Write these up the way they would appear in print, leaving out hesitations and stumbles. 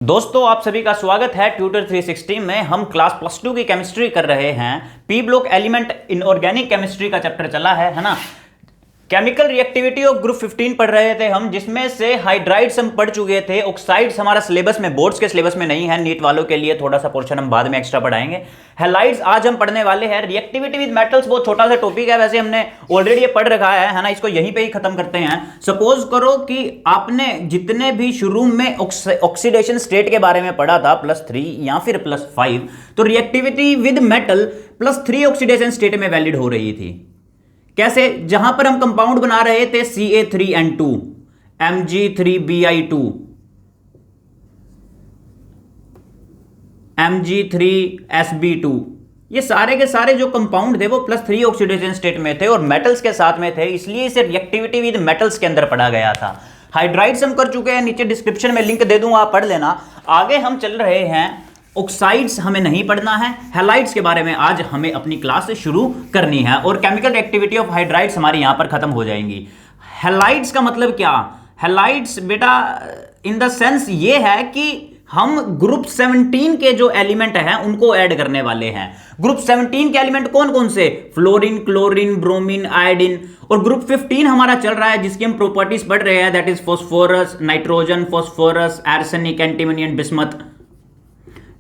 दोस्तों आप सभी का स्वागत है ट्यूटर 360 में। हम क्लास प्लस 2 की केमिस्ट्री कर रहे हैं। P block element inorganic chemistry का चैप्टर चला है ना। केमिकल रिएक्टिविटी ऑफ ग्रुप 15 पढ़ रहे थे हम, जिसमें से हाइड्राइड्स हम पढ़ चुके थे। ऑक्साइड्स हमारा सिलेबस में, बोर्ड्स के सिलेबस में नहीं है, नीट वालों के लिए थोड़ा सा पोर्शन हम बाद में एक्स्ट्रा पढ़ाएंगे। हैलाइड्स आज हम पढ़ने वाले हैं। रिएक्टिविटी विद मेटल्स बहुत छोटा सा टॉपिक है, वैसे हमने ऑलरेडी ये पढ़ रखा है ना। इसको यहीं पे ही खत्म करते हैं। सपोज करो कि आपने जितने भी शुरू में ऑक्सीडेशन स्टेट के बारे में पढ़ा था +3 या फिर +5, तो reactivity with metal +3 oxidation state में वैलिड हो रही थी। कैसे? जहां पर हम कंपाउंड बना रहे थे Ca3N2, Mg3Bi2, Mg3Sb2, ये सारे के सारे जो कंपाउंड थे वो +3 ऑक्सीडेशन स्टेट में थे और मेटल्स के साथ में थे, इसलिए इसे रिएक्टिविटी विद मेटल्स के अंदर पढ़ा गया था। हाइड्राइड्स हम कर चुके हैं, नीचे डिस्क्रिप्शन में लिंक दे दूंगा, आप पढ़ लेना। आगे हम चल रहे हैं। ऑक्साइड्स हमें नहीं पढ़ना है, हैलाइड्स के बारे में आज हमें अपनी क्लास शुरू करनी है और केमिकल एक्टिविटी ऑफ हाइड्राइड्स हमारी यहां पर खत्म हो जाएंगी। हैलाइड्स का मतलब क्या? हैलाइड्स बेटा इन द सेंस ये है कि हम ग्रुप 17 के जो एलिमेंट हैं उनको ऐड करने वाले हैं। ग्रुप 17 के एलिमेंट कौन कौन से? Fluorine, chlorine, bromine, iodine. और ग्रुप 15 हमारा चल रहा है जिसकी हम प्रॉपर्टीज पढ़ रहे हैं, that is phosphorus, nitrogen, phosphorus, arsenic, antimony and bismuth.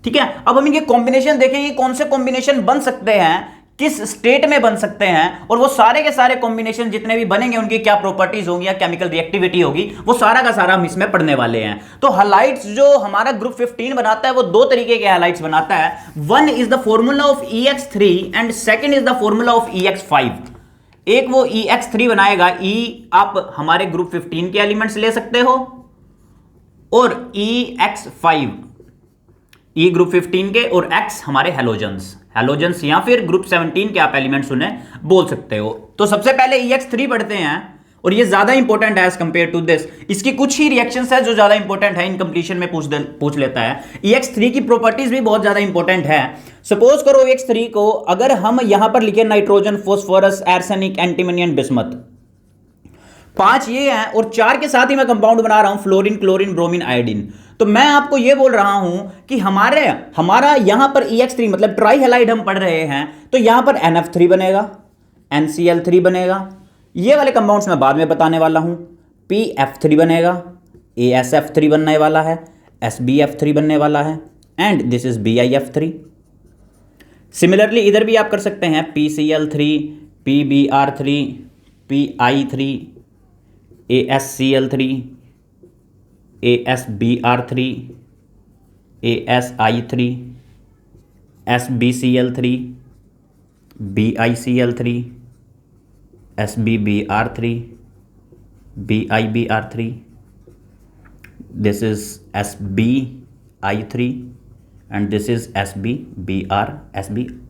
ठीक है, अब हम इनके कॉम्बिनेशन देखेंगे, कौन से कॉम्बिनेशन बन सकते हैं, किस स्टेट में बन सकते हैं, और वो सारे के सारे कॉम्बिनेशन जितने भी बनेंगे उनकी क्या प्रॉपर्टीज होंगी या केमिकल रिएक्टिविटी होगी, वो सारा का सारा हम इसमें पढ़ने वाले हैं। तो हैलाइड्स जो हमारा ग्रुप 15 बनाता है वो दो तरीके के हैलाइड्स बनाता है। One is the formula of EX3 and second is the formula of EX5। एक वो EX3 बनाएगा, E आप हमारे ग्रुप 15 के एलिमेंट्स ले सकते हो, और EX5 E ग्रुप 15 के, और X हमारे हैलोजेंस या फिर ग्रुप 17 के आप एलिमेंट्स उन्हें बोल सकते हो। तो सबसे पहले EX3 पढ़ते हैं, और ये ज्यादा इंपॉर्टेंट है एज कंपेयर टू दिस। इसकी कुछ ही रिएक्शंस है जो ज्यादा इंपॉर्टेंट है, इन कंप्लीशन में पूछ लेता है। EX3 की प्रॉपर्टीज भी बहुत ज्यादा इंपॉर्टेंट है। सपोज करो EX3 को अगर हम यहां पर लिखे nitrogen, phosphorus, arsenic, antimony and bismuth, 5 ये हैं, और 4 के साथ ही मैं कंपाउंड बना रहा हूं फ्लोरीन, क्लोरीन, ब्रोमीन, आयोडीन। तो मैं आपको यह बोल रहा हूं कि हमारा यहां पर EX3 मतलब ट्राई हैलाइड हम पढ़ रहे हैं, तो यहां पर NF3 बनेगा, NCl3 बनेगा। ये वाले कंपाउंड्स मैं बाद में बताने वाला हूं। PF3 बनेगा, ASF3 बनने वाला है, SBF3 बनने वाला है, and this is BIF3। Similarly इधर भी आप कर सकते हैं PCl3, PBr3, PI3, ASCl3, ASBr3, ASI3, SBCl3, BICl3, SBBr3, BIBr3, this is SBI3 and this is SBBr, SBBIB-I3।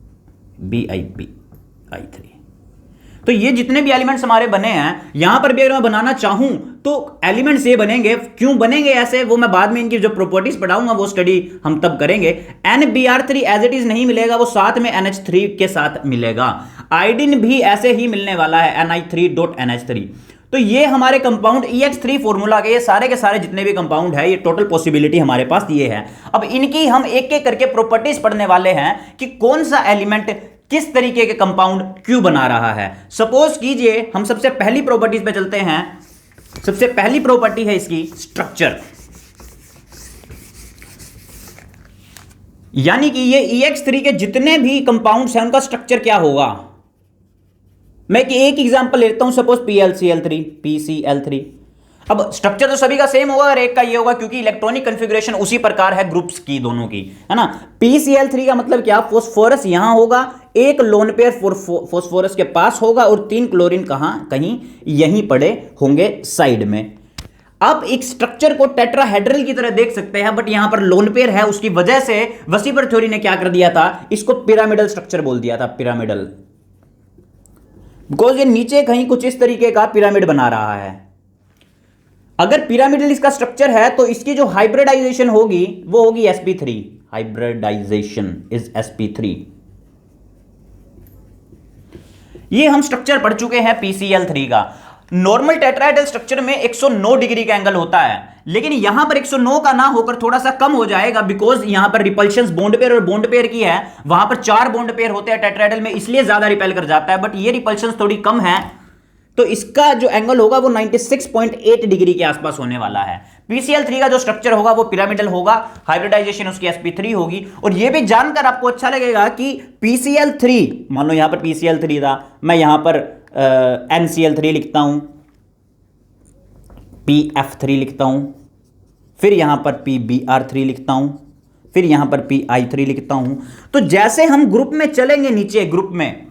तो ये जितने भी एलिमेंट्स हमारे बने हैं, यहां पर भी अगर मैं बनाना चाहूं तो एलिमेंट्स ये बनेंगे। क्यों बनेंगे ऐसे, वो मैं बाद में इनकी जो प्रॉपर्टीज पढ़ाऊंगा वो स्टडी हम तब करेंगे। NBr3 एज इट इज नहीं मिलेगा, वो साथ में NH3 के साथ मिलेगा। आयोडीन भी ऐसे ही मिलने वाला है, Ni3.NH3। तो ये हमारे कंपाउंड EX3 फॉर्मूला के, ये सारे के सारे जितने भी कंपाउंड है, ये टोटल पॉसिबिलिटी हमारे पास ये है। अब इनकी हम एक एक करके प्रॉपर्टीज पढ़ने वाले हैं कि कौन सा एलिमेंट किस तरीके के कंपाउंड क्यों बना रहा है। सपोज कीजिए हम सबसे पहली प्रॉपर्टीज पे चलते हैं। सबसे पहली प्रॉपर्टी है इसकी स्ट्रक्चर, यानी कि ये EX3 के जितने भी कंपाउंड्स हैं उनका स्ट्रक्चर क्या होगा। मैं एक एग्जांपल लेता हूं, सपोज PCl3। अब स्ट्रक्चर तो सभी का सेम होगा, और एक का ये होगा क्योंकि इलेक्ट्रॉनिक कॉन्फ़िगरेशन उसी प्रकार है ग्रुप्स की, दोनों की, है ना। PCl3 का मतलब क्या? फॉस्फोरस यहां होगा, एक लोन पेयर फॉस्फोरस के पास होगा, और 3 क्लोरीन कहीं यहीं पड़े होंगे साइड में। अब एक स्ट्रक्चर को टेट्राहेड्रल की तरह देख सकते हैं, बट यहां पर लोन पेयर है, उसकी वजह से वसीपर थ्योरी ने क्या कर दिया था, इसको पिरामिडल स्ट्रक्चर बोल दिया था, पिरामिडल। बिकॉज ये नीचे कहीं कुछ इस तरीके का पिरामिड बना रहा है। अगर पिरामिडल इसका स्ट्रक्चर है तो इसकी जो हाइब्रिडाइजेशन होगी वो होगी sp3। Hybridisation is sp3। ये हम स्ट्रक्चर पढ़ चुके हैं PCl3 का। नॉर्मल टेट्राहेड्रल स्ट्रक्चर में 109 डिग्री का एंगल होता है, लेकिन यहां पर 109 का ना होकर थोड़ा सा कम हो जाएगा, बिकॉज यहां पर रिपल्शंस बॉन्ड पेयर और बॉन्ड पेयर की है, वहां पर 4 बॉन्ड पेयर होते हैं टेट्राहेड्रल में, इसलिए ज्यादा रिपेल कर जाता है, बट ये रिपल्शंस थोड़ी कम है, तो इसका जो एंगल होगा वो 96.8 डिग्री के आसपास होने वाला है। PCl3 का जो स्ट्रक्चर होगा वो पिरामिडल होगा, हाइब्रिडाइजेशन उसकी sp3 होगी। और ये भी जानकर आपको अच्छा लगेगा कि PCl3, मान लो यहां पर PCl3 था, मैं यहां पर NCl3 लिखता हूं, PF3 लिखता हूं, फिर यहां पर PBr3 लिखता हूं, फिर यहां पर PI3 लिखता हूं। तो जैसे हम ग्रुप में चलेंगे, नीचे ग्रुप में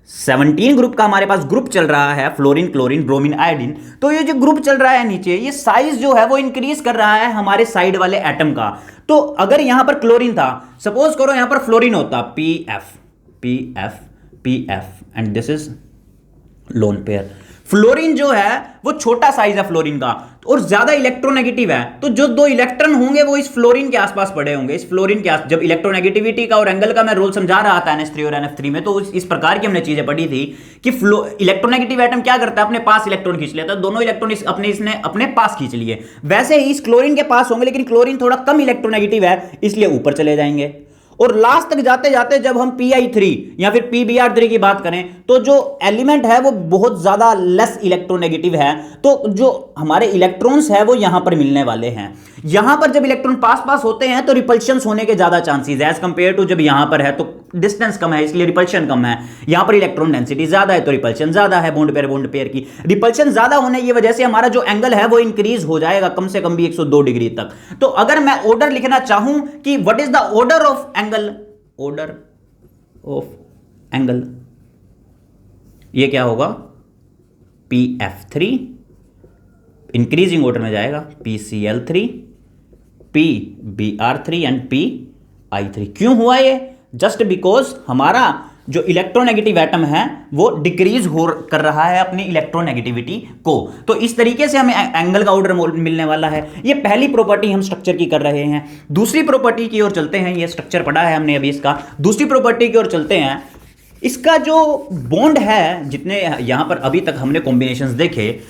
17 ग्रुप का हमारे पास ग्रुप चल रहा है, फ्लोरीन, क्लोरीन, ब्रोमीन, आयोडीन, तो ये जो ग्रुप चल रहा है नीचे, ये साइज जो है वो इंक्रीज कर रहा है हमारे साइड वाले एटम का। तो अगर यहां पर क्लोरीन था, सपोज करो यहां पर फ्लोरीन होता, PF PF PF and this is lone pair. Fluorine जो है वो छोटा साइज है फ्लोरीन का और ज्यादा इलेक्ट्रोनेगेटिव है, तो जो 2 इलेक्ट्रॉन होंगे वो इस फ्लोरीन के आसपास पड़े होंगे, इस फ्लोरीन के जब इलेक्ट्रोनेगेटिविटी का और एंगल का मैं रोल समझा रहा था NH3 और NF3 में, तो इस प्रकार की हमने चीजें पढ़ी थी कि इलेक्ट्रोनेगेटिव एटम क्या करता है, अपने पास इलेक्ट्रॉन खींच लेता है, दोनों इलेक्ट्रॉन इसने अपने पास खींच लिए, वैसे ही इस क्लोरीन के पास होंगे, लेकिन क्लोरीन थोड़ा कम इलेक्ट्रोनेगेटिव है इसलिए ऊपर चले जाएंगे। और लास्ट तक जाते जाते जब हम PI3 या फिर PBr3 की बात करें, तो जो एलिमेंट है वो बहुत ज्यादा लेस इलेक्ट्रोनेगेटिव है, तो जो हमारे इलेक्ट्रॉन्स है वो यहां पर मिलने वाले हैं। यहां पर जब इलेक्ट्रॉन पास पास होते हैं तो रिपल्शंस होने के ज्यादा चांसेस है एज कंपेयर टू जब यहां पर है तो डिस्टेंस कम है इसलिए रिपल्शन कम है। यहां पर इलेक्ट्रॉन डेंसिटी ज्यादा है तो रिपल्शन ज्यादा है, बॉन्ड पेयर की रिपल्शन ज्यादा होने की वजह से हमारा जो एंगल है वो इंक्रीज हो जाएगा कम से कम भी 102 डिग्री तक। तो अगर मैं ऑर्डर लिखना चाहूं कि what is the order of angle, ये क्या होगा, PF3 इंक्रीजिंग ऑर्डर में जाएगा, PCl3, PBr3 एंड PI3। क्यों हुआ ये? जस्ट बिकॉज हमारा जो इलेक्ट्रोनेगेटिव एटम है वो डिक्रीज कर रहा है अपनी इलेक्ट्रोनेगेटिविटी को। तो इस तरीके से हमें एंगल का ऑर्डर मिलने वाला है। ये पहली प्रॉपर्टी हम स्ट्रक्चर की कर रहे हैं। दूसरी प्रॉपर्टी की ओर चलते हैं। ये स्ट्रक्चर पढ़ा है हमने अभी, इसका दूसरी प्रॉपर्टी की ओर चलते हैं। इसका जो बॉन्ड है, जितने यहां पर अभी तक हमने कॉम्बिनेशंस देखे,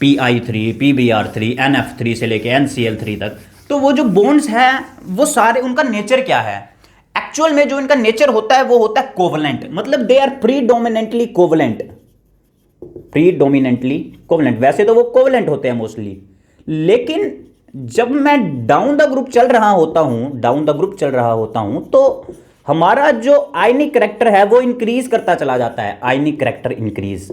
PI3, PBr3, NF3 से लेके NCl3 तक, तो वो जो बॉन्ड्स हैं वो सारे, उनका नेचर क्या है? एक्चुअल में जो इनका नेचर होता है वो होता है कोवलेंट, मतलब दे आर प्रीडोमिनेंटली कोवलेंट। वैसे तो वो कोवलेंट होते हैं मोस्टली, लेकिन जब मैं डाउन द ग्रुप चल रहा होता हूं तो हमारा जो आयनिक करैक्टर है वो इंक्रीज करता चला जाता है। आयनिक करैक्टर इंक्रीज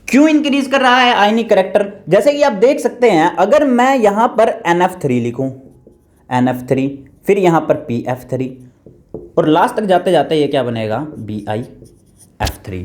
क्यों इंक्रीज कर रहा है आयनिक करैक्टर? जैसे कि आप देख सकते हैं, अगर मैं यहां पर NF3 लिखूं, NF3, फिर यहां पर PF3 और लास्ट तक जाते जाते ये क्या बनेगा, BIF3।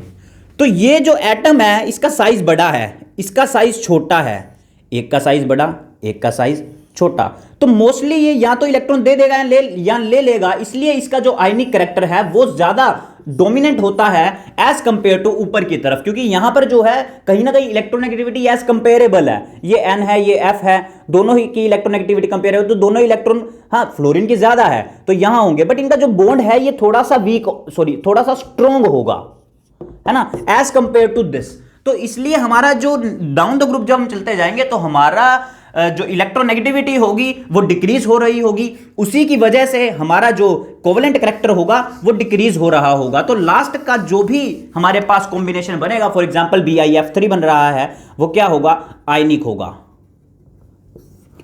तो ये जो एटम है इसका साइज बड़ा है, इसका साइज छोटा है, एक का साइज बड़ा, एक का साइज छोटा। तो मोस्टली ये या तो इलेक्ट्रॉन दे देगा या ले लेगा, इसलिए इसका जो आयनिक करैक्टर है वो ज्यादा डोमिनेंट होता है एज कंपेयर टू ऊपर की तरफ, क्योंकि यहां पर जो है कहीं ना कहीं इलेक्ट्रोनेगेटिविटी एज कंपेरेबल है। ये N है, ये F है, दोनों ही की इलेक्ट्रोनेगेटिविटी कंपेयर है, तो दोनों इलेक्ट्रॉन, हाँ फ्लोरीन की ज्यादा है तो यहां होंगे, बट इनका जो बॉन्ड है ये थोड़ा सा स्ट्रॉन्ग होगा, है ना, एज कंपेयर टू दिस। तो इसलिए हमारा जो डाउन द ग्रुप जब हम चलते जाएंगे तो हमारा जो इलेक्ट्रोनेगेटिविटी होगी वो डिक्रीज हो रही होगी, उसी की वजह से हमारा जो कोवेलेंट करैक्टर होगा वो डिक्रीज हो रहा होगा। तो लास्ट का जो भी हमारे पास कॉम्बिनेशन बनेगा, फॉर एग्जांपल BIF3 बन रहा है, वो क्या होगा, आयनिक होगा,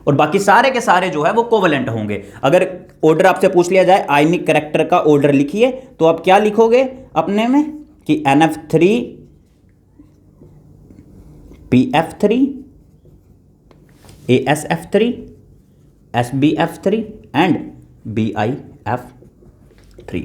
और बाकी सारे के सारे जो है वो कोवेलेंट होंगे। अगर ऑर्डर आपसे पूछ लिया जाए आयनिक करैक्टर का ऑर्डर लिखिए, तो आप क्या लिखोगे अपने में कि NF3, PF3, ASF3, SBF3 and BIF3।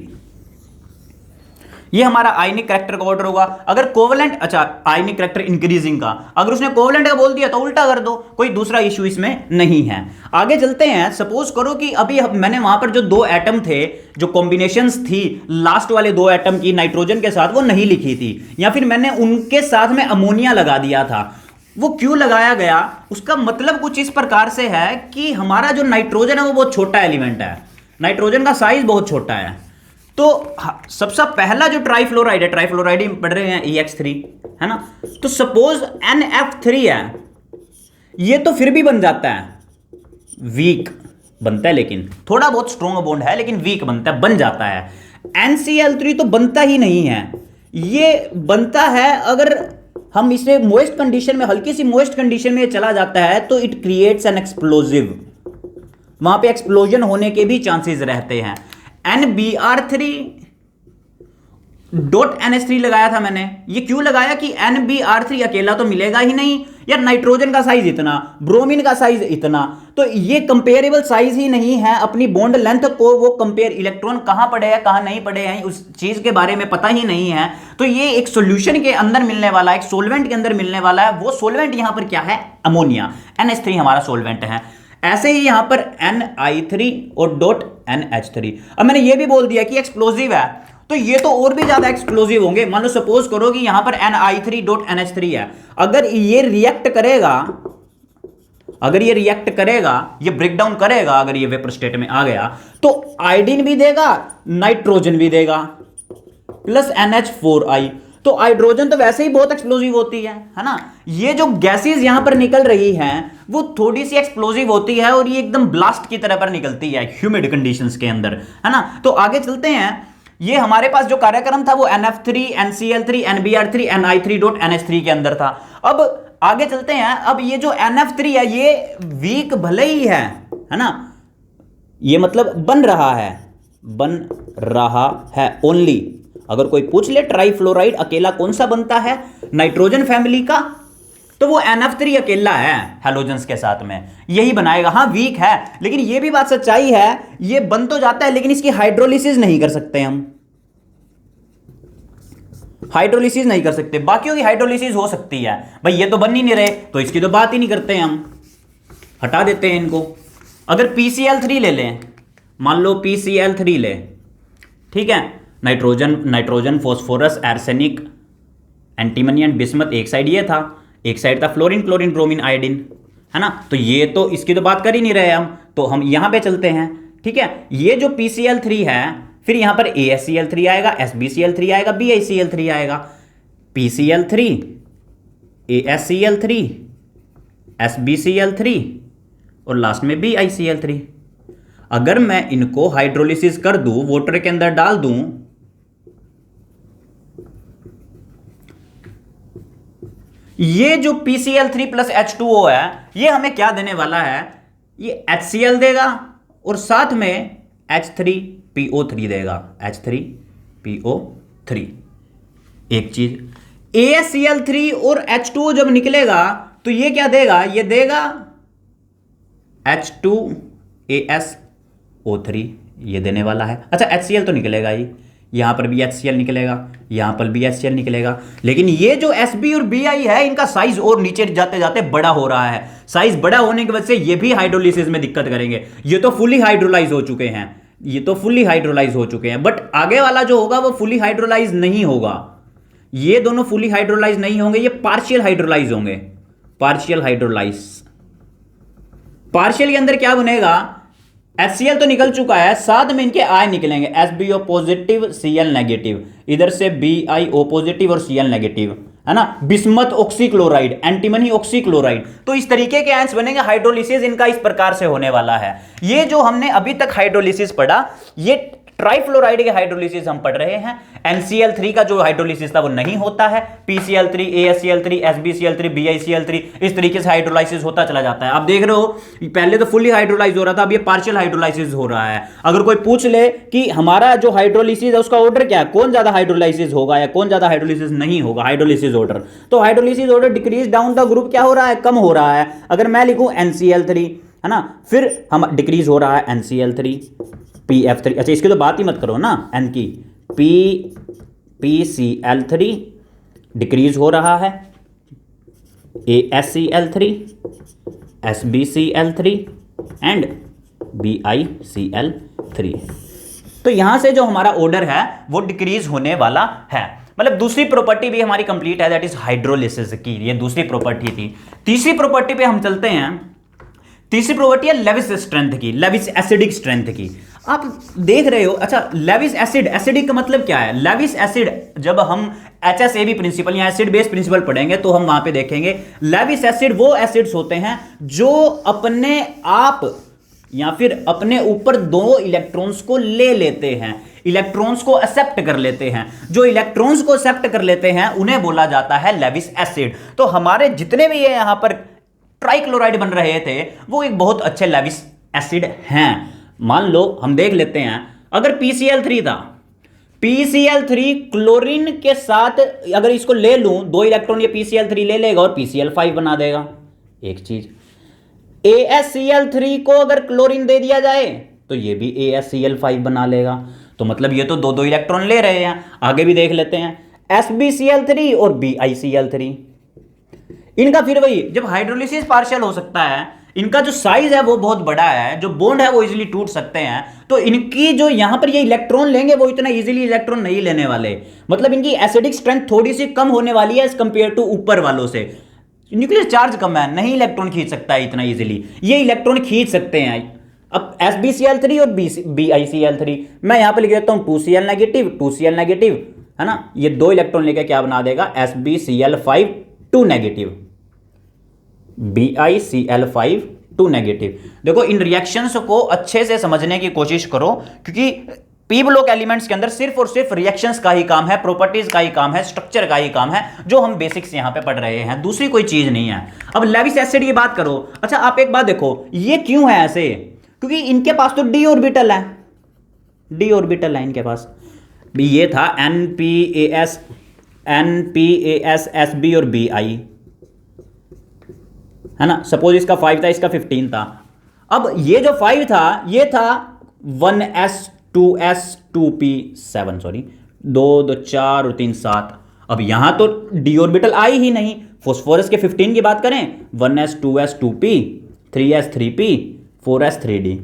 ये हमारा आयनिक करैक्टर का ऑर्डर होगा। अगर कोवेलेंट, अच्छा आयनिक करैक्टर इंक्रीजिंग का, अगर उसने कोवेलेंट का बोल दिया तो उल्टा कर दो, कोई दूसरा इश्यू इसमें नहीं है। आगे चलते हैं। सपोज करो कि अभी मैंने वहां पर जो 2 एटम थे, जो कॉम्बिनेशंस थी लास्ट वाले 2 एटम की नाइट्रोजन के साथ, वो नहीं लिखी थी, या फिर मैंने उनके साथ में अमोनिया लगा दिया था। वो क्यों लगाया गया, उसका मतलब कुछ इस प्रकार से है कि हमारा जो नाइट्रोजन है वो बहुत छोटा एलिमेंट है, नाइट्रोजन का साइज बहुत छोटा है, तो तो सबसे पहला जो ट्राइफ्लोराइड है, ट्राइफ्लोराइड हम पढ़ रहे हैं EX3, है ना। तो सपोज NF3 है, ये तो फिर भी बन जाता है, वीक बनता है, लेकिन थोड़ा बहुत स्ट्रॉन्ग बॉन्ड है लेकिन वीक बनता है, बन जाता है। NCl3 तो बनता ही नहीं है, ये बनता है अगर हम इसे मोइस्ट कंडीशन में, हल्की सी मोइस्ट कंडीशन में चला जाता है तो इट क्रिएट्स एन एक्सप्लोजिव, वहां पे एक्सप्लोजन होने के भी चांसेस रहते हैं। NBr3.NH3 लगाया था मैंने, ये क्यों लगाया कि NBr3 अकेला तो मिलेगा ही नहीं यार, नाइट्रोजन का साइज इतना, ब्रोमीन का साइज इतना, तो ये कंपेरेबल साइज ही नहीं है। अपनी बॉन्ड लेंथ को वो कंपेयर, इलेक्ट्रॉन कहां पड़े हैं कहां नहीं पड़े हैं उस चीज के बारे में पता ही नहीं है। तो ये एक सॉल्यूशन के अंदर मिलने वाला, एक सोलवेंट के अंदर मिलने वाला है, वो सोलवेंट यहां पर क्या है, अमोनिया। NH3 हमारा सोलवेंट है। ऐसे ही यहां पर Ni3 और .NH3। अब मैंने ये भी बोल दिया कि एक्सप्लोजिव है, तो ये तो और भी ज्यादा एक्सप्लोजिव होंगे। मान लो सपोज करो कि यहां पर Ni3.NH3 है, अगर ये रिएक्ट करेगा, ये ब्रेक डाउन करेगा, अगर ये वेपर स्टेट में आ गया तो आयोडीन भी देगा, नाइट्रोजन भी देगा, प्लस NH4I। तो हाइड्रोजन तो वैसे ही बहुत एक्सप्लोजिव होती है ना। ये जो गैसेस यहां पर निकल रही हैं वो थोड़ी सी एक्सप्लोजिव होती है और ये एकदम ब्लास्ट की तरह पर निकलती है ह्यूमिड कंडीशंस के अंदर, है ना। तो आगे चलते हैं। ये हमारे पास जो कार्यक्रम था वो NF3, NCl3, NBr3, Ni3.NH3 के अंदर था। अब आगे चलते हैं। अब ये जो NF3 है ये वीक भले ही है ना, ये मतलब बन रहा है ओनली। अगर कोई पूछ ले ट्राइफ्लोराइड अकेला कौन सा बनता है नाइट्रोजन फैमिली का, तो वो NF3 अकेला है हैलोजेंस के साथ में, यही बनाएगा। हाँ वीक है, लेकिन ये भी बात सच्चाई है, ये बन तो जाता है लेकिन इसकी हाइड्रोलिसिस नहीं कर सकते हम, हाइड्रोलिसिस नहीं कर सकते। बाकियों की हाइड्रोलिसिस हो सकती है, भाई ये तो बन ही नहीं रहे तो इसकी तो बात ही नहीं करते हम, हटा देते हैं इनको। अगर PCl3 ले लें, मान लो PCl3 ले, ठीक है, nitrogen phosphorus arsenic antimony and bismuth, एक साइड ये था, एक साइड था फ्लोरीन क्लोरीन ब्रोमीन आयोडीन, है ना। तो ये तो इसकी तो बात कर ही नहीं रहे हम, तो हम यहां पे चलते हैं, ठीक है। ये जो PCl3 है, फिर यहां पर ASCl3 आएगा, SbCl3 आएगा, BiCl3 आएगा, PCl3, ASCl3, SbCl3 और लास्ट में BiCl3। अगर मैं इनको हाइड्रोलिसिस कर दूं, वाटर के अंदर डाल दूं, ये जो PCl3 प्लस H2O है ये हमें क्या देने वाला है, ये HCl देगा और साथ में H3PO3 देगा, H3PO3। एक चीज, ASCl3 और H2O जब निकलेगा तो ये क्या देगा, ये देगा H2AsO3, ये देने वाला है। अच्छा HCl तो निकलेगा ही, यहां पर भी HCl निकलेगा, यहां पर भी HCl निकलेगा, लेकिन ये जो Sb और Bi है इनका साइज और नीचे जाते जाते बड़ा हो रहा है। साइज बड़ा होने की वजह से ये भी हाइड्रोलिसिस में दिक्कत करेंगे। ये तो फुली हाइड्रोलाइज हो चुके हैं, बट आगे वाला जो होगा वो फुली हाइड्रोलाइज नहीं होगा। ये दोनों फुली हाइड्रोलाइज नहीं होंगे, ये पार्शियल हाइड्रोलाइज होंगे। पार्शियल के अंदर क्या बनेगा, HCl तो निकल चुका है, साथ में इनके आय निकलेंगे, SbO पॉजिटिव Cl नेगेटिव, इधर से BiO पॉजिटिव और Cl नेगेटिव, है ना। बिस्मथ ऑक्सीक्लोराइड, एंटीमनी ऑक्सीक्लोराइड, तो इस तरीके के आयंस बनेंगे। हाइड्रोलिसिस इनका इस प्रकार से होने वाला है। ये जो हमने अभी तक हाइड्रोलिसिस पढ़ा, ये ट्राइफ्लोराइड के हाइड्रोलिसिस हम पढ़ रहे हैं। NCl3 का जो हाइड्रोलिसिस था वो नहीं होता है। PCl3, ASCl3, SbCl3, BiCl3, इस तरीके से हाइड्रोलाइसिस होता चला जाता है। आप देख रहे हो पहले तो फुली हाइड्रोलाइज हो रहा था, अब ये पार्शियल हाइड्रोलाइसिस हो रहा है। अगर कोई पूछ ले कि हमारा जो हाइड्रोलिसिस है उसका ऑर्डर क्या है, कौन ज्यादा हाइड्रोलाइसिस होगा या कौन ज्यादा हाइड्रोलिसिस नहीं होगा, हाइड्रोलिसिस ऑर्डर, तो hydrolysis order decrease down the group क्या हो रहा है, कम हो रहा है। अगर मैं लिखूं NCl3, है ना, फिर हम डिक्रीज हो रहा है NCl3, PF3, अच्छा इसकी तो बात ही मत करो ना, N की, PCl3 डिक्रीज हो रहा है, ASCl3, SbCl3 एंड BiCl3। तो यहां से जो हमारा ऑर्डर है वो डिक्रीज होने वाला है। मतलब दूसरी प्रॉपर्टी भी हमारी कंप्लीट है, दैट इज हाइड्रोलिसिस की, ये दूसरी प्रॉपर्टी थी। तीसरी प्रॉपर्टी पे हम चलते हैं। तीसरी प्रॉपर्टी है लेविस स्ट्रेंथ की, लेविस एसिडिक स्ट्रेंथ की। आप देख रहे हो। अच्छा, लेविस एसिड, एसिडिक का मतलब क्या है? लेविस एसिड, जब हम HSAB प्रिंसिपल या एसिड बेस प्रिंसिपल पढ़ेंगे तो हम वहां पे देखेंगे लेविस एसिड वो एसिड्स होते हैं जो अपने आप या फिर अपने ऊपर दो इलेक्ट्रॉन्स को ले लेते हैं, इलेक्ट्रॉन्स को एक्सेप्ट कर लेते हैं। जो इलेक्ट्रॉन्स को एक्सेप्ट कर लेते हैं उन्हें बोला जाता है लेविस एसिड। तो हमारे जितने भी ये यहां पर ट्राइक्लोराइड बन रहे थे वो एक बहुत अच्छे लेविस एसिड हैं। मान लो हम देख लेते हैं, अगर PCl3 था, PCl3 क्लोरीन के साथ अगर इसको ले लूं, दो इलेक्ट्रॉन ये PCl3 ले लेगा और PCl5 बना देगा। एक चीज, AsCl3 को अगर क्लोरीन दे दिया जाए तो ये भी AsCl5 बना लेगा। तो मतलब ये तो दो दो इलेक्ट्रॉन ले रहे हैं। आगे भी देख लेते हैं, SbCl3 और BiCl3, इनका फिर वही, जब हाइड्रोलिसिस पार्शियल हो सकता है, इनका जो साइज है वो बहुत बड़ा है, जो बॉन्ड है वो इजीली टूट सकते हैं, तो इनकी जो यहां पर ये इलेक्ट्रॉन लेंगे वो इतना इजीली इलेक्ट्रॉन नहीं लेने वाले। मतलब इनकी एसिडिक स्ट्रेंथ थोड़ी सी कम होने वाली है एज कंपेयर टू ऊपर वालों से। न्यूक्लियर चार्ज कम है, नहीं इलेक्ट्रॉन खींच सकता है इतना इजीली, ये इलेक्ट्रॉन खींच सकते हैं। अब SbCl3 और BiCl3 मैं यहां पर लिख देता हूं 2Cl नेगेटिव 2Cl नेगेटिव, है ना, ये दो इलेक्ट्रॉन लेकर क्या बना देगा? SbCl5 2 negative, BiCl5 2 negative. देखो इन रिएक्शंस को अच्छे से समझने की कोशिश करो, क्योंकि पी ब्लॉक एलिमेंट्स के अंदर सिर्फ और सिर्फ रिएक्शंस का ही काम है, प्रॉपर्टीज का ही काम है, स्ट्रक्चर का ही काम है, जो हम बेसिक्स यहां पे पढ़ रहे हैं, दूसरी कोई चीज नहीं है। अब लेविस एसिड की बात करो। अच्छा, आप एक बात देखो, ये क्यों है ऐसे? क्योंकि इनके पास तो डी ऑर्बिटल है, डी ऑर्बिटल है इनके पास। ये था NPAS Sb और Bi, है ना। सपोज इसका 5 था, इसका 15 था। अब ये जो 5 था ये था 1s 2p7, सॉरी 2 2 4 और 3 7। अब यहां तो डी ऑर्बिटल आई ही नहीं। फॉस्फोरस के 15 की बात करें, 1s 2s 2p, 3s 3p, 4s 3d,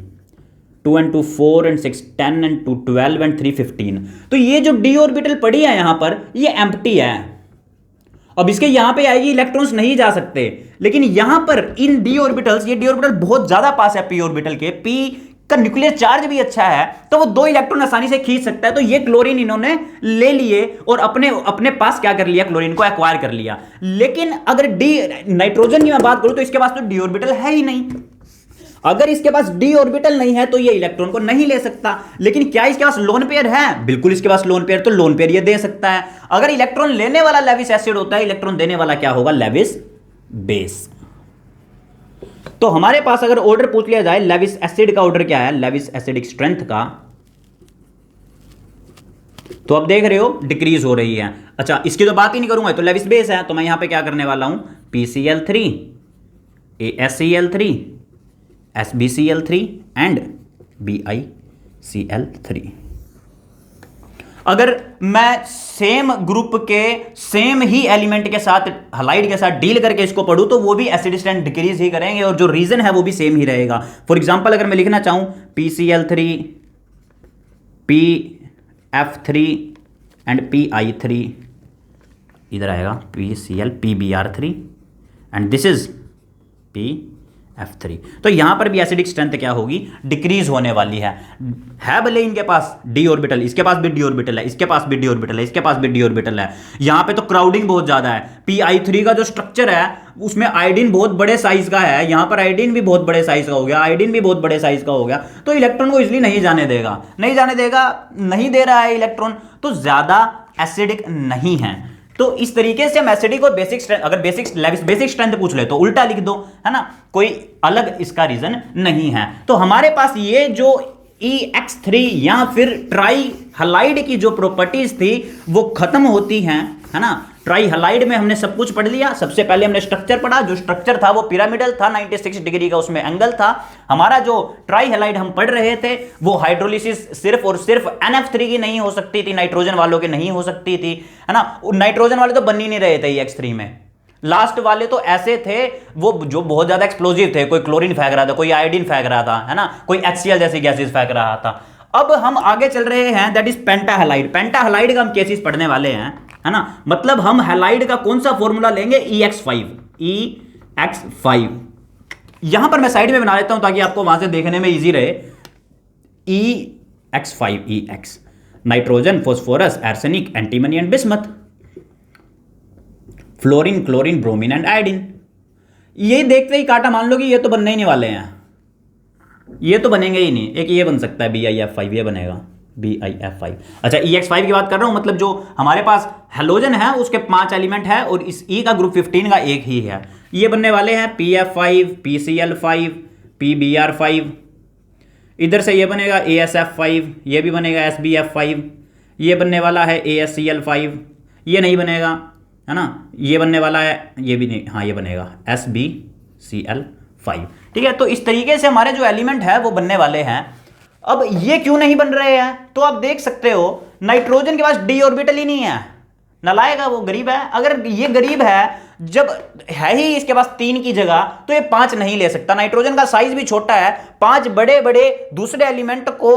2 and 2 4 and 6 10 and 2 12 and 3 15। तो ये जो डी ऑर्बिटल पड़ी है यहां पर, ये एम्प्टी है। अब इसके यहां पे आएगी, इलेक्ट्रॉन्स नहीं जा सकते, लेकिन यहां पर इन डी ऑर्बिटल्स, ये डी ऑर्बिटल बहुत ज्यादा पास है पी ऑर्बिटल के, पी का न्यूक्लियर चार्ज भी अच्छा है, तो वो दो इलेक्ट्रॉन आसानी से खींच सकता है। तो ये क्लोरीन इन्होंने ले लिए और अपने अपने पास क्या कर लिया? क्लोरीन को एक्वायर कर लिया। लेकिन अगर डी नाइट्रोजन की मैं बात करूं तो इसके पास तो डी ऑर्बिटल है ही नहीं। अगर इसके पास डी ऑर्बिटल नहीं है तो ये इलेक्ट्रॉन को नहीं ले सकता। लेकिन क्या इसके पास लोन पेयर है? बिल्कुल इसके पास लोन पेयर, तो लोन पेयर ये दे सकता है। अगर इलेक्ट्रॉन लेने वाला लेविस एसिड होता है, इलेक्ट्रॉन देने वाला क्या होगा? Lewis base. तो हमारे पास अगर ऑर्डर पूछ लिया जाए लेविस एसिड का, ऑर्डर क्या है लेविस एसिडिक स्ट्रेंथ का, तो अब देख रहे हो डिक्रीज हो रही है। अच्छा, इसकी तो बात ही नहीं करूंगा, तो लेविस बेस है, तो मैं यहां पे क्या करने वाला हूं? PCl3, AsCl3, SbCl3 and BiCl3। अगर मैं सेम ग्रुप के सेम ही एलिमेंट के साथ, हलाइड के साथ डील करके इसको पढ़ूं तो वो भी एसिड स्ट्रेंथ डिक्रीज ही करेंगे और जो रीजन है वो भी सेम ही रहेगा। फॉर एग्जांपल अगर मैं लिखना चाहूं PCl3, PF3 एंड PI3, इधर आएगा PCl PBr3 and this is PF3। तो यहां पर भी एसिडिक स्ट्रेंथ क्या होगी? डिक्रीज होने वाली है भले इनके पास डी ऑर्बिटल, इसके पास भी डी ऑर्बिटल है, इसके पास भी डी ऑर्बिटल है, इसके पास भी डी ऑर्बिटल है। यहां पे तो क्राउडिंग बहुत ज्यादा है। PI3 का जो स्ट्रक्चर है उसमें आयोडीन बहुत बड़े साइज का है, यहां पर आयोडीन भी बहुत बड़े साइज का हो गया, आयोडीन भी बहुत बड़े साइज का हो गया, तो इलेक्ट्रॉन को इसलिए नहीं जाने देगा, नहीं जाने देगा, नहीं दे रहा है इलेक्ट्रॉन, तो ज्यादा एसिडिक नहीं है। तो इस तरीके से हम एसिडिक और बेसिक स्ट्रेंथ, अगर बेसिक स्ट्रेंथ पूछ ले तो उल्टा लिख दो, है ना, कोई अलग इसका रीजन नहीं है। तो हमारे पास ये जो EX3 या फिर ट्राई हलाइड की जो प्रॉपर्टीज थी वो खत्म होती हैं, है ना। ट्राई हलाइड में हमने सब कुछ पढ़ लिया। सबसे पहले हमने स्ट्रक्चर पढ़ा, जो स्ट्रक्चर था वो पिरामिडल था, 96 डिग्री का उसमें एंगल था। हमारा जो ट्राई हलाइड हम पढ़ रहे थे वो हाइड्रोलिसिस सिर्फ और सिर्फ NF3 की नहीं हो सकती थी, नाइट्रोजन वालों की नहीं हो सकती थी, है ना। नाइट्रोजन वाले तो बन ही नहीं रहे थे EX3 में। लास्ट वाले तो ऐसे थे वो जो बहुत ज्यादा एक्सप्लोजिव थे, कोई क्लोरीन फेंक रहा था, कोई आयोडीन फेंक रहा था, है ना, कोई HCl जैसी गैसेस फेंक रहा था। अब हम आगे चल रहे हैं, दैट इज पेंटाहलाइड। पेंटाहलाइड का हम केसेस पढ़ने वाले हैं, है ना। मतलब हम हैलाइड का कौन सा फॉर्मूला लेंगे? EX5। यहां पर मैं साइड में बना लेता हूं ताकि आपको वहां से देखने में इजी रहे। EX5EX, nitrogen, phosphorus, arsenic, antimony and bismuth, fluorine, chlorine, bromine and iodine. ये देखते ही काटा मान लो कि ये तो बनने ही नहीं वाले हैं, ये तो बनेंगे ही नहीं। एक ये बन सकता है BiF5, ये बनेगा BiF5। अच्छा, EX5 की बात कर रहा हूं, मतलब जो हमारे पास हेलोजन है उसके 5 एलिमेंट है और इस E का ग्रुप 15 का एक ही है। ये बनने वाले हैं PF5, PCl5, PBr5। इधर से ये बनेगा ASF5, ये भी बनेगा SBF5। ये बनने वाला है ASCl5, ये नहीं बनेगा, है ना। ये बनने वाला है, ये भी नहीं, हाँ ये बनेगा SbCl5। ठीक है, तो इस तरीके से हमारे जो एलिमेंट है वो बनने वाले हैं। अब ये क्यों नहीं बन रहे हैं, तो आप देख सकते हो नाइट्रोजन के पास d ऑर्बिटल ही नहीं है, नालायक वो गरीब है। अगर ये गरीब है, जब है ही इसके पास 3 की जगह, तो ये 5 नहीं ले सकता। नाइट्रोजन का साइज भी छोटा है, 5 बड़े बड़े दूसरे एलिमेंट को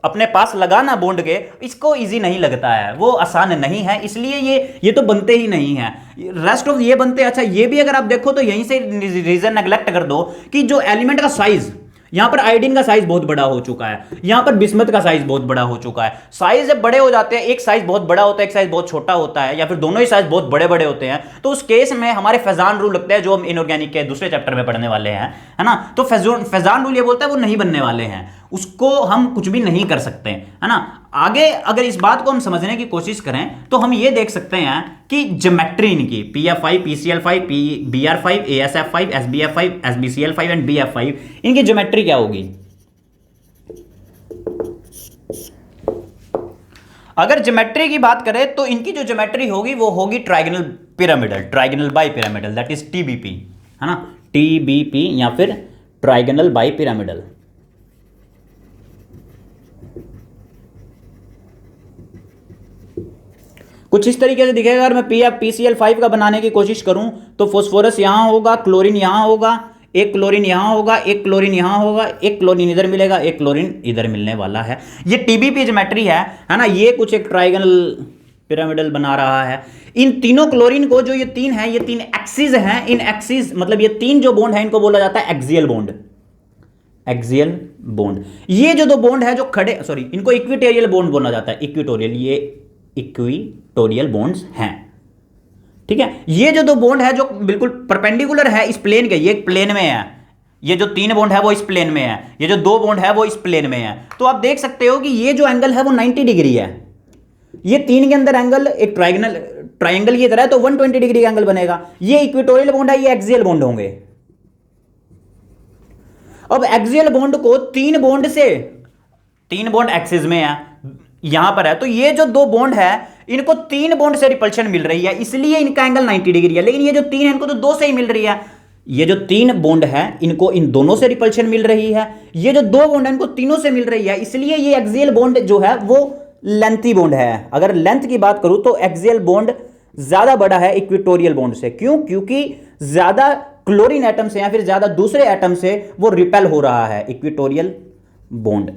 अपने पास लगाना बॉन्ड के, इसको इजी नहीं लगता है, वो आसान नहीं है, इसलिए ये तो बनते ही नहीं है। रेस्ट ऑफ ये बनते। अच्छा, ये भी अगर आप देखो तो यहीं से रीजन नेग्लेक्ट कर दो कि जो एलिमेंट का साइज, यहां पर आयोडीन का साइज बहुत बड़ा हो चुका है, यहां पर बिस्मथ का साइज बहुत बड़ा हो चुका है। साइज जब बड़े हो जाते हैं, एक साइज बहुत बड़ा होता है, एक साइज बहुत छोटा होता है, या फिर दोनों ही साइज बहुत बड़े बड़े होते हैं, तो उस केस में हमारे फेजान रूल लगता है, जो हम इनऑर्गेनिक के दूसरे चैप्टर में पढ़ने वाले हैं, है ना। तो फेजान रूल ये बोलता है वो नहीं बनने वाले हैं, उसको हम कुछ भी नहीं कर सकते, है ना। आगे अगर इस बात को हम समझने की कोशिश करें तो हम ये देख सकते हैं कि ज्योमेट्री इनकी PF5, PCl5, BR5, ASF5, SBF5, SBCl5 and BF5, इनकी ज्योमेट्री क्या होगी। अगर ज्योमेट्री की बात करें तो इनकी जो ज्योमेट्री होगी वो होगी trigonal pyramidal, trigonal bi pyramidal, that is TBP, है ना, TBP या फिर ट्राइगोनल बाई पिरामिडल। कुछ इस तरीके से दिखेगा। अगर मैं PCl5 का बनाने की कोशिश करूं तो फॉस्फोरस यहां होगा, क्लोरीन यहां होगा, एक क्लोरीन यहां होगा, एक क्लोरीन यहां होगा, एक क्लोरीन इधर मिलेगा, एक क्लोरीन इधर मिलने वाला है। ये TBP ज्योमेट्री है ना। ये कुछ एक ट्राइगोनल पिरामिडल बना रहा है। इन तीनों क्लोरीन को, जो ये 3 है, ये 3 एक्सिस हैं। इन एक्सिस मतलब ये 3 जो बॉन्ड है इनको बोला जाता है एक्सियल बॉन्ड, एक्सियल बॉन्ड। ये जो 2 बॉन्ड है जो खड़े, सॉरी, इनको इक्विटोरियल बॉन्ड बोला जाता है, इक्विटोरियल, ये इक्विटोरियल बॉन्ड्स हैं। ठीक है, ये जो 2 बॉन्ड है जो बिल्कुल परपेंडिकुलर है इस प्लेन के, ये प्लेन में है, ये जो 3 बॉन्ड है वो इस प्लेन में है, ये जो 2 बॉन्ड है वो इस प्लेन में है। तो आप देख सकते हो कि ये जो एंगल है वो 90 डिग्री है। ये 3 के अंदर एंगल एक ट्राइंगल की तरह है, तो 120 डिग्री का एंगल बनेगा। ये इक्विटोरियल बॉन्ड है, ये एक्सियल बॉन्ड होंगे। अब एक्सियल बॉन्ड को 3 बॉन्ड से, 3 बॉन्ड एक्सिस में है, यहां पर है, तो ये जो 2 बॉन्ड है इनको 3 बॉन्ड से रिपल्शन मिल रही है, इसलिए इनका एंगल 90 डिग्री है। लेकिन ये जो 3 है इनको तो 2 से ही मिल रही है। ये जो 3 बॉन्ड है इनको इन दोनों से रिपल्शन मिल रही है, ये जो 2 बॉन्ड है इनको तीनों से मिल रही है, इसलिए ये एक्सियल बॉन्ड जो है वो लेंथी बॉन्ड है। अगर लेंथ की बात करूं तो एक्सियल बॉन्ड ज्यादा बड़ा है इक्विटोरियल बॉन्ड से। क्यों? क्योंकि ज्यादा क्लोरीन एटम से या फिर ज्यादा दूसरे एटम से वो रिपेल हो रहा है, इक्विटोरियल बॉन्ड।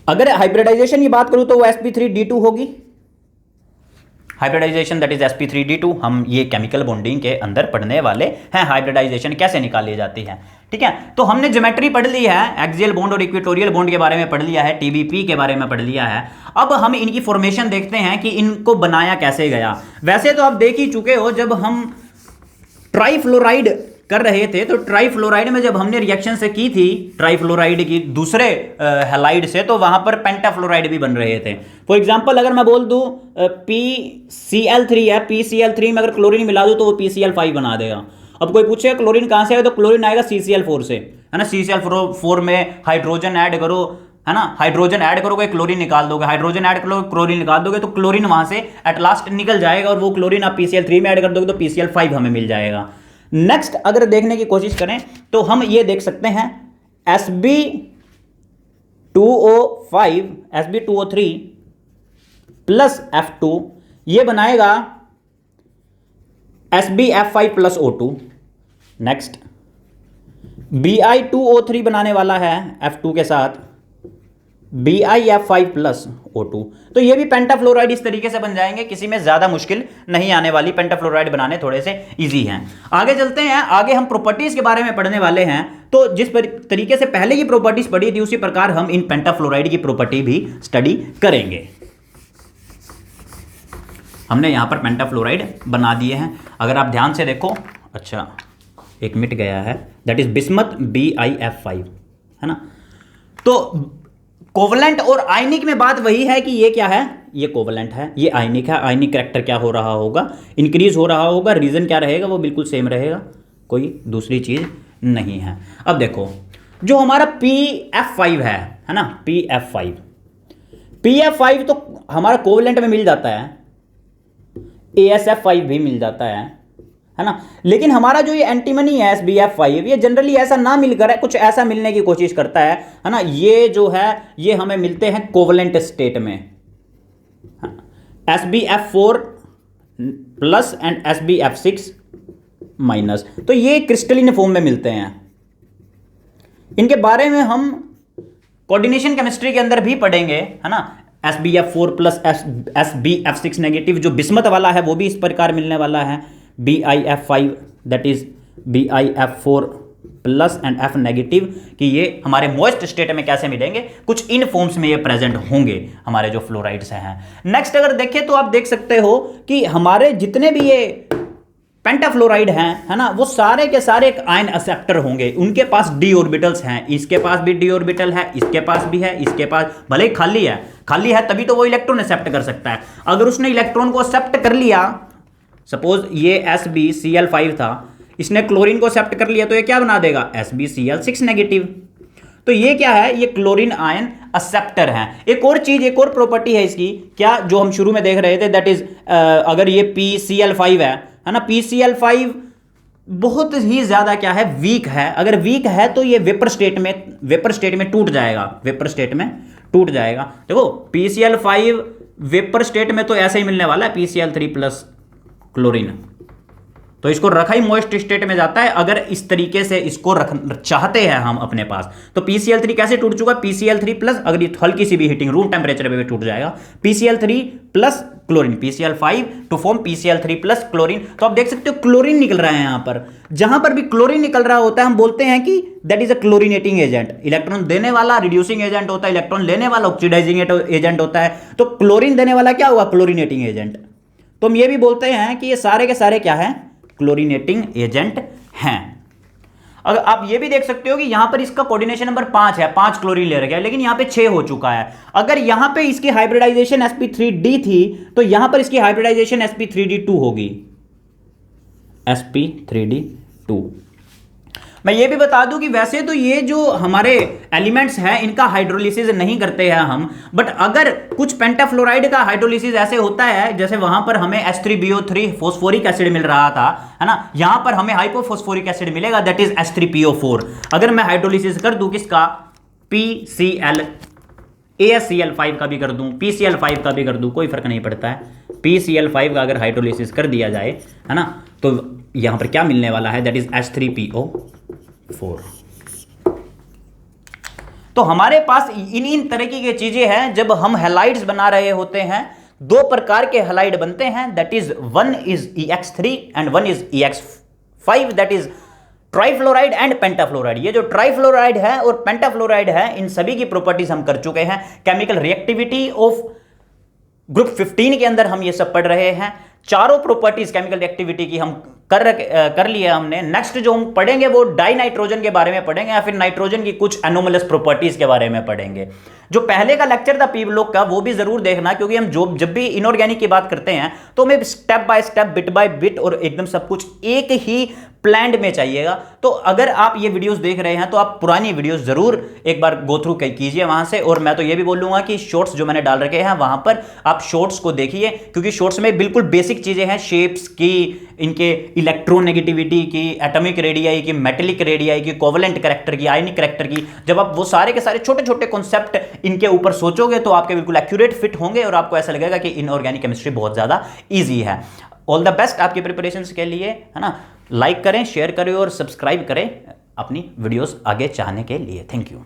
अगर हाइब्रिडाइजेशन की बात करूं तो वो sp3d2 होगी। हाइब्रिडाइजेशन दैट इज sp3d2, हम ये केमिकल बॉन्डिंग के अंदर पढ़ने वाले हैं, हाइब्रिडाइजेशन कैसे निकाली जाती है। ठीक है, तो हमने ज्योमेट्री पढ़ ली है, एक्सियल बॉन्ड और इक्वेटोरियल बॉन्ड के बारे में पढ़ लिया है, TBP के बारे में पढ़ लिया है। अब हम इनकी फॉर्मेशन देखते हैं कि इनको बनाया कैसे गया। वैसे तो आप देख ही चुके हो, जब हम ट्राइफ्लोराइड कर रहे थे तो ट्राइफ्लोराइड में जब हमने रिएक्शन से की थी ट्राइफ्लोराइड की दूसरे हैलाइड से, तो वहां पर पेंटाफ्लोराइड भी बन रहे थे। फॉर एग्जांपल अगर मैं बोल दूं PCl3 है, PCl3 में अगर क्लोरीन मिला दूं तो वो PCl5 बना देगा। अब कोई पूछेगा क्लोरीन कहां से आएगा, तो क्लोरीन आएगा CCl4 से, है ना। CCl4 में हाइड्रोजन ऐड करो, है ना, हाइड्रोजन ऐड करोगे क्लोरीन निकाल दोगे, हाइड्रोजन ऐड करोगे क्लोरीन निकाल दोगे, तो क्लोरीन वहां से एट लास्ट निकल जाएगा और वो क्लोरीन आप PCl3 में ऐड कर दोगे तो PCl5 हमें मिल जाएगा। नेक्स्ट अगर देखने की कोशिश करें तो हम ये देख सकते हैं Sb2O5 Sb2O3 प्लस F2, ये बनाएगा SbF5 plus O2। Next Bi2O3 बनाने वाला है F2 के साथ BiF5 प्लस O2। तो ये भी पेंटाफ्लोराइड इस तरीके से बन जाएंगे, किसी में ज़्यादा मुश्किल नहीं आने वाली, पेंटाफ्लोराइड बनाने थोड़े से इजी हैं। आगे चलते हैं, आगे हम प्रॉपर्टीज़ के बारे में पढ़ने वाले हैं। तो जिस तरीके से पहले की प्रॉपर्टीज़ पढ़ी थी उसी प्रकार हम इन पेंटाफ्लोराइड की प्रॉपर्टी भी स्टडी करेंगे। हमने यहाँ पर पेंटाफ्लोराइड बना दिए हैं, अगर आप ध्यान से देखो, अच्छा एक मिट गया है, दैट इज बिस्मथ BiF5, है ना। तो कोवलेंट और आयनिक में बात वही है कि ये क्या है, ये कोवलेंट है, ये आयनिक है। आयनिक करैक्टर क्या हो रहा होगा, इंक्रीज हो रहा होगा, रीजन क्या रहेगा, वो बिल्कुल सेम रहेगा, कोई दूसरी चीज नहीं है। अब देखो जो हमारा PF5 है ना, PF5 तो हमारा कोवलेंट में मिल जाता है, AsF5 भी मिल जाता है ना। लेकिन हमारा जो ये एंटीमनी है SbF5, ये जनरली ऐसा ना मिलकर है, कुछ ऐसा मिलने की कोशिश करता है ना। ये जो है ये हमें मिलते हैं कोवलेंट स्टेट में, SbF4 plus and SbF6 minus. तो ये क्रिस्टलिन फॉर्म में मिलते हैं। इनके बारे में हम कोऑर्डिनेशन केमिस्ट्री के अंदर भी पढ़ेंगे, है ना। SbF4 प्लस SbF6 नेगेटिव जो बिस्मथ वाला है वो भी इस प्रकार मिलने वाला है, BiF5 that is BiF4 plus and F negative, कि ये हमारे मॉइस्ट स्टेट में कैसे मिलेंगे, कुछ इन फॉर्म्स में ये प्रेजेंट होंगे हमारे जो फ्लोराइड्स हैं। नेक्स्ट अगर देखें तो आप देख सकते हो कि हमारे जितने भी ये पेंटाफ्लोराइड हैं, है ना, वो सारे के सारे एक आयन एक्सेप्टर होंगे, उनके पास d ऑर्बिटल्स हैं, इसके पास भी d ऑर्बिटल है, इसके पास भी है, इसके पास भले ही खाली है तभी तो वो इलेक्ट्रॉन एक्सेप्ट कर सकता है। अगर उसने इलेक्ट्रॉन को एक्सेप्ट कर लिया, सपोज ये SbCl5 था, इसने क्लोरीन को एक्सेप्ट कर लिया, तो ये क्या बना देगा, SbCl6 नेगेटिव। तो ये क्या है, ये क्लोरीन आयन एक्सेप्टर है। एक और चीज, एक और प्रॉपर्टी है इसकी, क्या, जो हम शुरू में देख रहे थे, दैट इज अगर ये PCl5 है ना, PCl5 बहुत ही ज्यादा क्या है, वीक है। अगर वीक है तो ये वेपर स्टेट में टूट जाएगा, देखो PCl5 वेपर स्टेट में तो ऐसे ही मिलने वाला है, PCl3 प्लस क्लोरीन, तो इसको रखा ही मॉइस्ट स्टेट में जाता है। अगर इस तरीके से इसको चाहते हैं हम अपने पास, तो PCl3 कैसे टूट चुका, PCl3 प्लस, अगर ये हल्की सी भी हीटिंग रूम टेम्परेचर पे भी टूट जाएगा, PCl3 plus chlorine, PCl5 to form PCl3 plus chlorine. तो आप देख सकते हो क्लोरीन निकल रहा है यहां पर। जहां पर भी क्लोरीन निकल रहा होता है हम बोलते हैं कि that is a chlorinating agent. Electron देने वाला रिड्यूसिंग एजेंट होता है, इलेक्ट्रॉन लेने वाला ऑक्सीडाइजिंग एजेंट होता है, तो क्लोरीन देने वाला क्या हुआ, क्लोरीनेटिंग एजेंट। तो हम ये भी बोलते हैं कि ये सारे के सारे क्या है, क्लोरीनेटिंग एजेंट हैं। अगर आप ये भी देख सकते हो कि यहां पर इसका कोऑर्डिनेशन नंबर 5 है, 5 क्लोरीन ले रखा है, लेकिन यहां पे 6 हो चुका है। अगर यहां पे इसकी हाइब्रिडाइजेशन sp3d थी, तो यहां पर इसकी हाइब्रिडाइजेशन sp3d2 होगी, sp3d2। मैं ये भी बता दूं कि वैसे तो ये जो हमारे एलिमेंट्स हैं इनका हाइड्रोलिसिस नहीं करते हैं हम, बट अगर कुछ पेंटाफ्लोराइड का हाइड्रोलिसिस ऐसे होता है, जैसे वहां पर हमें H3BO3 फॉस्फोरिक एसिड मिल रहा था, है ना, यहां पर हमें हाइपोफॉस्फोरिक एसिड मिलेगा, दैट इज H3PO4। अगर मैं हाइड्रोलिसिस कर दूं किसका, ASCl5 का भी कर दूं, PCl5 का भी कर दूं, कोई फर्क नहीं पड़ता है। PCl5 का अगर हाइड्रोलिसिस कर दिया जाए, है ना, तो यहां पर क्या मिलने वाला है, दैट इज H3PO4। तो हमारे पास इन तरह की चीजें हैं। जब हम हैलाइड्स बना रहे होते हैं, 2 प्रकार के हैलाइड बनते हैं, that is one is EX3 and one is EX5, that is trifluoride and pentafluoride. ये जो ट्राइफ्लोराइड है और पेंटाफ्लोराइड है, इन सभी की प्रॉपर्टीज हम कर चुके हैं। केमिकल रिएक्टिविटी ऑफ ग्रुप 15 के अंदर हम ये सब पढ़ रहे हैं। चारों प्रॉपर्टीज केमिकल रिएक्टिविटी की हम कर लिया हमने। नेक्स्ट जो हम पढ़ेंगे वो डाई नाइट्रोजन के बारे में पढ़ेंगे, या फिर नाइट्रोजन की कुछ एनोमलस प्रॉपर्टीज के बारे में पढ़ेंगे। जो पहले का लेक्चर था पी ब्लॉक का, वो भी जरूर देखना, क्योंकि हम जब भी इनऑर्गेनिक की बात करते हैं तो हमें step by step, bit by bit और एकदम सब कुछ एक ही प्लान्ड में चाहिएगा। तो अगर आप ये वीडियोस देख रहे हैं तो आप पुरानी वीडियोस जरूर एक बार गो थ्रू कीजिए वहां से। और मैं तो ये भी बोलूंगा कि शॉर्ट्स जो मैंने डाल रखे हैं वहां पर आप शॉर्ट्स को देखिए, क्योंकि शॉर्ट्स में बिल्कुल बेसिक चीजें हैं, शेप्स की, इनके इलेक्ट्रोनेगेटिविटी की, एटॉमिक रेडियाई की, मेटेलिक रेडियाई की, कोवलेंट करैक्टर की, आयनिक करैक्टर की। जब आप वो सारे के सारे छोटे छोटे कॉन्सेप्ट इनके ऊपर सोचोगे तो आपके बिल्कुल एक्यूरेट फिट होंगे और आपको ऐसा लगेगा कि इनऑर्गेनिक केमिस्ट्री बहुत ज्यादा ईजी है। ऑल द बेस्ट आपकी प्रिपरेशन के लिए, है ना। लाइक करें, शेयर करें और सब्सक्राइब करें अपनी वीडियोस आगे चाहने के लिए। Thank you.